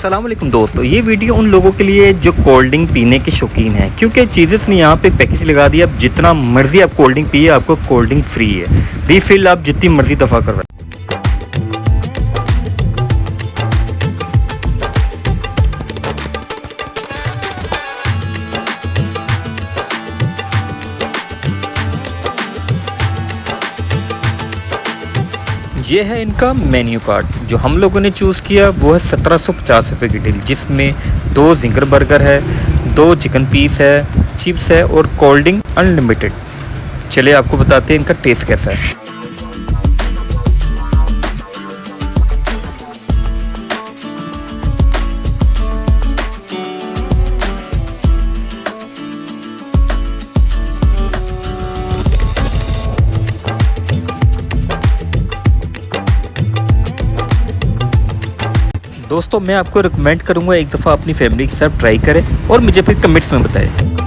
अस्सलाम वालेकुम दोस्तों, ये वीडियो उन लोगों के लिए जो कोल्ड ड्रिंक पीने के शौकीन हैं, क्योंकि चीज़ेस ने यहाँ पे पैकेज लगा दिया। अब जितना मर्जी आप कोल्ड ड्रिंक पिए, आपको कोल्ड ड्रिंक फ्री है। रिफिल आप जितनी मर्जी दफ़ा करवाएं। ये है इनका मेन्यू कार्ड। जो हम लोगों ने चूज़ किया वो है 1750 रुपये की डील, जिसमें 2 जिंगर बर्गर है, 2 चिकन पीस है, चिप्स है और कोल्ड ड्रिंक अनलिमिटेड। चलिए आपको बताते हैं इनका टेस्ट कैसा है। दोस्तों मैं आपको रिकमेंड करूंगा एक दफ़ा अपनी फैमिली के साथ ट्राई करें और मुझे फिर कमेंट्स में बताएं।